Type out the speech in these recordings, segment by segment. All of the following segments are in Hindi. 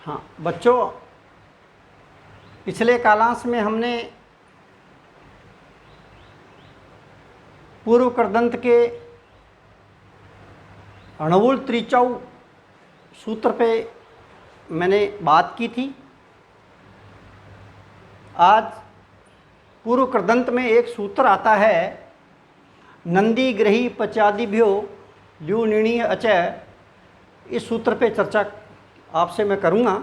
हाँ बच्चों, पिछले कालांश में हमने पूर्व कृदंत के अणुवुल त्रिचौ सूत्र पे मैंने बात की थी। आज पूर्व कृदंत में एक सूत्र आता है, नंदी ग्रही पचादिभ्यो ल्यू निर्णीय अचय। इस सूत्र पे चर्चा आपसे मैं करूँगा।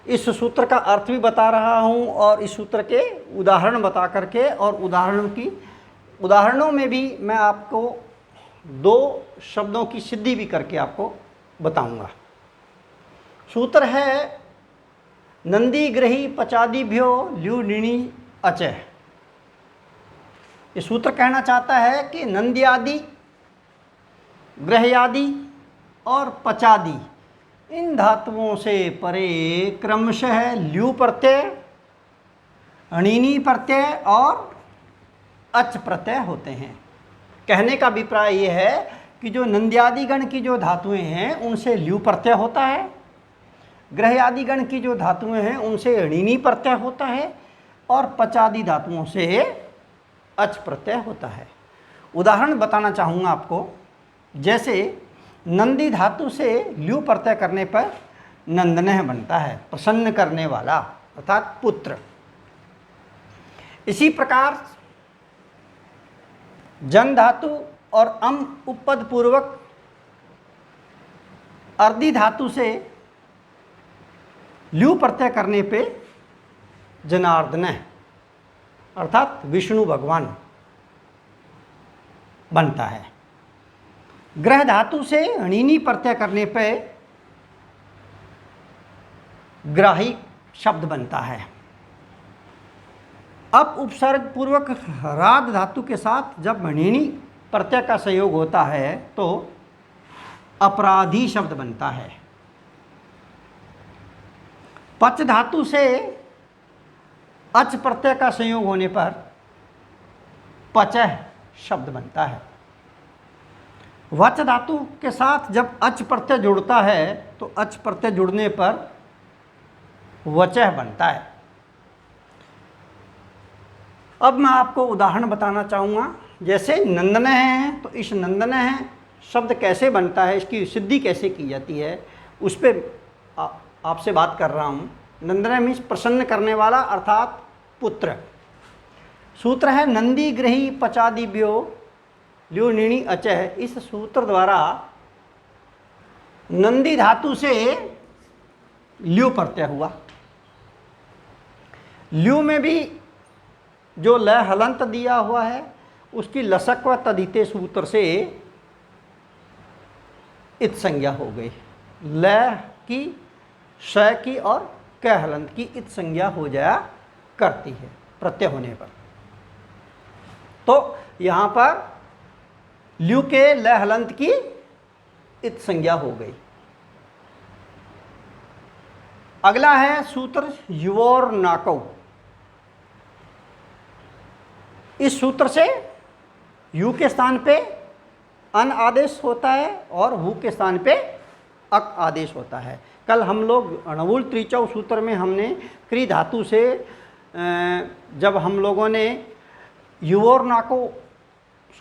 इस सूत्र का अर्थ भी बता रहा हूँ और इस सूत्र के उदाहरण बता करके, और उदाहरणों में भी मैं आपको दो शब्दों की सिद्धि भी करके आपको बताऊंगा। सूत्र है नंदी ग्रही पचादिभ्यो ल्यू निर्णीय अचय। ये सूत्र कहना चाहता है कि नंद्यादि, ग्रहयादि और पचादि इन धातुओं से परे क्रमशः ल्यू प्रत्यय, अणिनी प्रत्यय और अच प्रत्यय होते हैं। कहने का अभिप्राय ये है कि जो नंद्यादि गण की जो धातुएं हैं उनसे ल्यू प्रत्यय होता है, ग्रहयादि गण की जो धातुएं हैं उनसे अणिनी प्रत्यय होता है, और पचादि धातुओं से अच प्रत्यय होता है। उदाहरण बताना चाहूँगा आपको। जैसे नंदी धातु से ल्यू प्रत्यय करने पर नंदनः बनता है, प्रसन्न करने वाला अर्थात पुत्र। इसी प्रकार जन धातु और अम उपपद पूर्वक अर्धी धातु से ल्यू प्रत्यय करने पे जनार्दनः अर्थात विष्णु भगवान बनता है। ग्रह धातु से अणिनी प्रत्यय करने पे ग्राही शब्द बनता है। अब उपसर्ग पूर्वक राध धातु के साथ जब अणिनी प्रत्यय का संयोग होता है तो अपराधी शब्द बनता है। पच धातु से अच प्रत्यय का संयोग होने पर पचह शब्द बनता है। वच धातु के साथ जब अच प्रत्यय जुड़ता है तो अच प्रत्यय जुड़ने पर वचह बनता है। अब मैं आपको उदाहरण बताना चाहूँगा। जैसे नंदनः है तो इस नंदनः शब्द कैसे बनता है, इसकी सिद्धि कैसे की जाती है, उस पर आपसे बात कर रहा हूँ। नंदनः मीन्स प्रसन्न करने वाला अर्थात पुत्र। सूत्र है नंदी ग्रही पचादिभ्यो ल्यू निर्णीय अचय। इस सूत्र द्वारा नंदी धातु से ल्यू प्रत्यय हुआ। ल्यू में भी जो लय हलंत दिया हुआ है उसकी लसक व तदिते सूत्र से इत संज्ञा हो गई। लय की, श की और क हलंत की इत संज्ञा हो जाया करती है प्रत्यय होने पर। तो यहाँ पर ल्यू के लय हलंत की इत संज्ञा हो गई। अगला है सूत्र युवोर नाकौ। इस सूत्र से यू के स्थान पे अन आदेश होता है और हु के स्थान पे अक आदेश होता है। कल हम लोग अणुवुल त्रिचौ सूत्र में हमने क्री धातु से जब हम लोगों ने युवोर नाको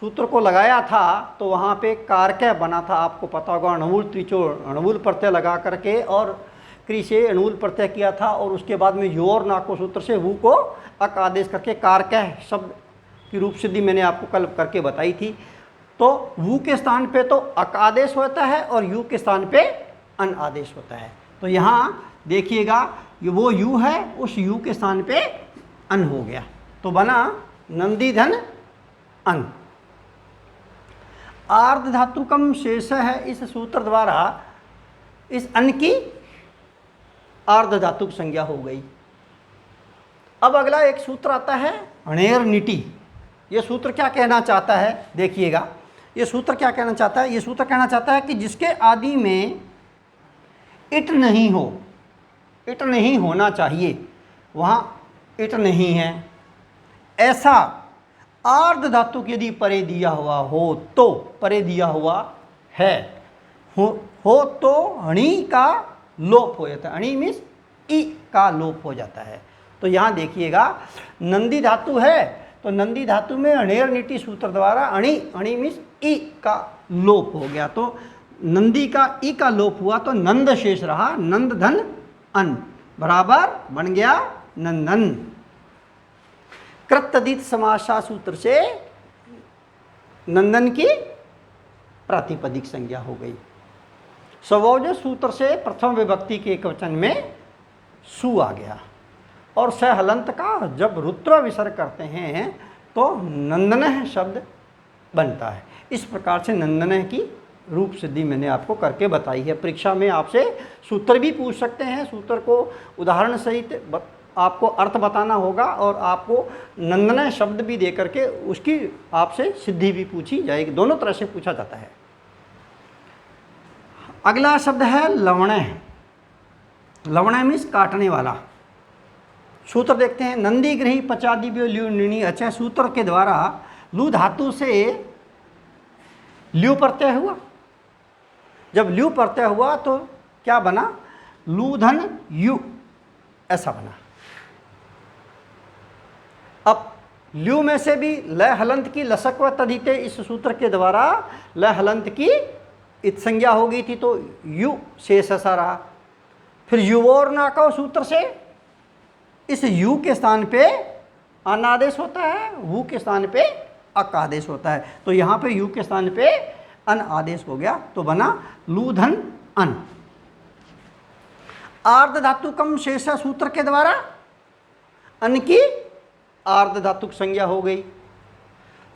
सूत्र को लगाया था तो वहाँ पे कारकय बना था। आपको पता होगा अणुवुल त्रिचौ अणुवुल प्रत्यय लगा करके और क्री से अणुवुल प्रत्यय किया था, और उसके बाद में युवोर नाको सूत्र से हु को अक आदेश करके कारकय शब्द की रूप सिद्धि मैंने आपको कल करके बताई थी। तो वु के स्थान पे तो अक आदेश होता है और यू के स्थान पे अन आदेश होता है। तो यहाँ देखिएगा वो यू है, उस यू के स्थान पे अन हो गया तो बना नंदी धन अन। आर्ध धातुकम शेष है। इस सूत्र द्वारा इस अन की आर्ध धातुक संज्ञा हो गई। अब अगला एक सूत्र आता है अणेर नीति। ये सूत्र क्या कहना चाहता है, देखिएगा ये सूत्र क्या कहना चाहता है। ये सूत्र कहना चाहता है कि जिसके आदि में इट नहीं हो, इट नहीं होना चाहिए, वहाँ इट नहीं है, ऐसा आर्ध धातुक यदि परे दिया हुआ हो तो, परे दिया हुआ है हो तो हणि का लोप हो जाता है। अणि मीन्स ई का लोप हो जाता है। तो यहाँ देखिएगा नंदी धातु है तो नंदी धातु में अणेर नीति सूत्र द्वारा अणि मीन्स ई का लोप हो गया, तो नंदी का ई का लोप हुआ तो नंद शेष रहा, नंद धन अन बराबर बन गया नंदन। कृतदित समासा सूत्र से नंदन की प्रातिपदिक संज्ञा हो गई। स्वभोज सूत्र से प्रथम विभक्ति के एकवचन में सु आ गया और स हलंत का जब रुत्र विसर्ग करते हैं तो नंदनः शब्द बनता है। इस प्रकार से नंदनः की रूप सिद्धि मैंने आपको करके बताई है। परीक्षा में आपसे सूत्र भी पूछ सकते हैं, सूत्र को उदाहरण सहित आपको अर्थ बताना होगा और आपको नंदनः शब्द भी दे करके उसकी आपसे सिद्धि भी पूछी जाएगी, दोनों तरह से पूछा जाता है। अगला शब्द है लवणः। लवणः मीन्स काटने वाला। सूत्र देखते हैं, नंदी गृही पचादिव्यो ल्यू निर्णी अच। सूत्र के द्वारा लू धातु से ल्यू प्रत्यय हुआ। जब ल्यू प्रत्यय हुआ तो क्या बना, लूधन यू ऐसा बना। अब ल्यू में से भी लय हलंत की लसक व तदिते इस सूत्र के द्वारा लय हलंत की इत संज्ञा हो गई थी तो यू शेष ऐसा रहा। फिर युवोर नाको सूत्र से इस यू के स्थान पे अन आदेश होता है, वू के स्थान पे अक आदेश होता है, तो यहाँ पे यू के स्थान पे अन आदेश हो गया तो बना लूधन अन। आर्ध धातुकम शेष सूत्र के द्वारा अन की आर्ध धातुक संज्ञा हो गई।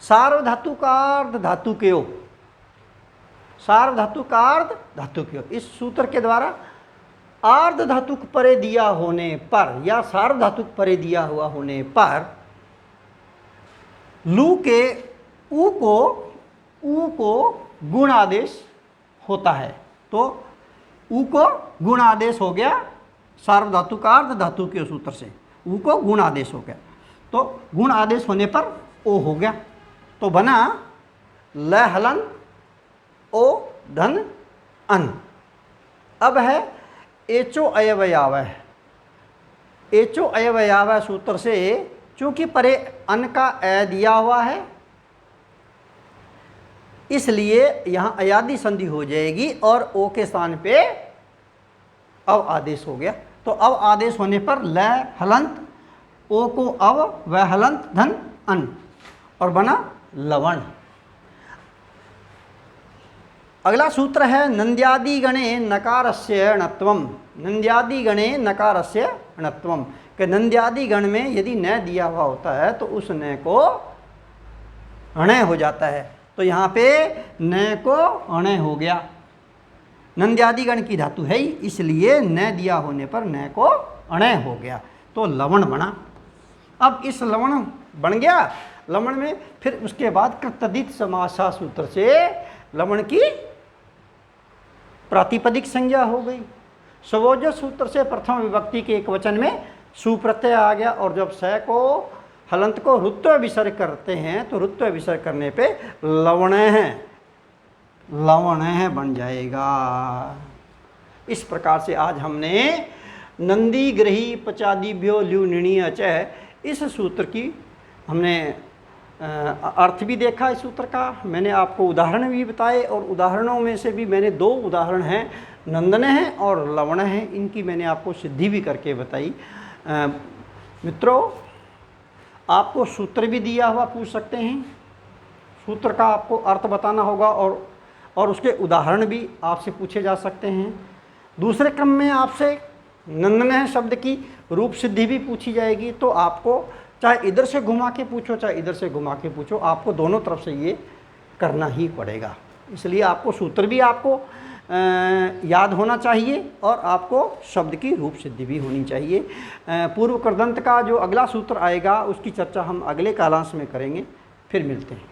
सार्वधातुकार्ध धातुकयो, सार्वधातुकार्ध धातुकयो, इस सूत्र के द्वारा आर्ध धातुक परे दिया होने पर या सार्वधातुक परे दिया हुआ होने पर लू के ऊ को गुण आदेश होता है, तो ऊ को गुण आदेश हो गया। सार्वधातुकार्ध धातु के सूत्र से ऊ को गुण आदेश हो गया, तो गुण आदेश होने पर ओ हो गया तो बना ल हलन ओ धन अन। अब है एचो अयवयावह। एचो अयवयावह सूत्र से चूंकि परे अन का अ दिया हुआ है इसलिए यहाँ अयादि संधि हो जाएगी और ओ के स्थान पे अव आदेश हो गया। तो अव आदेश होने पर ल हलंत ओ को अव व हलंत धन अन और बना लवण। अगला सूत्र है नंद्यादि गणे नकारस्य णत्वम। नंद्यादि गणे नकारस्य णत्वम कि नंद्यादि गण में यदि न दिया हुआ होता है तो उस न को अणय हो जाता है, तो यहाँ पे न को अणय हो गया। नंद्यादि गण की धातु है ही इसलिए न दिया होने पर न को अणय हो गया तो लवण बना। अब इस लवण बन गया, लवण में फिर उसके बाद कृतदित समासा सूत्र से लवण की प्रातिपदिक संज्ञा हो गई। स्वोज सूत्र से प्रथम विभक्ति के एक वचन में सुप्रत्यय आ गया और जब स को हलंत को रुत्व विसर्ग करते हैं तो रुत्व विसर्ग करने पे लवणः बन जाएगा। इस प्रकार से आज हमने नंदी ग्रही पचादिभ्यो ल्यू निर्णी अच इस सूत्र की हमने अर्थ भी देखा। इस सूत्र का मैंने आपको उदाहरण भी बताए और उदाहरणों में से भी मैंने दो उदाहरण हैं, नंदनः है और लवणः है, इनकी मैंने आपको सिद्धि भी करके बताई। मित्रों, आपको सूत्र भी दिया हुआ पूछ सकते हैं, सूत्र का आपको अर्थ बताना होगा और उसके उदाहरण भी आपसे पूछे जा सकते हैं। दूसरे क्रम में आपसे नंदनः शब्द की रूप सिद्धि भी पूछी जाएगी, तो आपको चाहे इधर से घुमा के पूछो चाहे इधर से घुमा के पूछो, आपको दोनों तरफ से ये करना ही पड़ेगा। इसलिए आपको सूत्र भी आपको याद होना चाहिए और आपको शब्द की रूप सिद्धि भी होनी चाहिए। पूर्व कृदंत का जो अगला सूत्र आएगा उसकी चर्चा हम अगले कालांश में करेंगे। फिर मिलते हैं।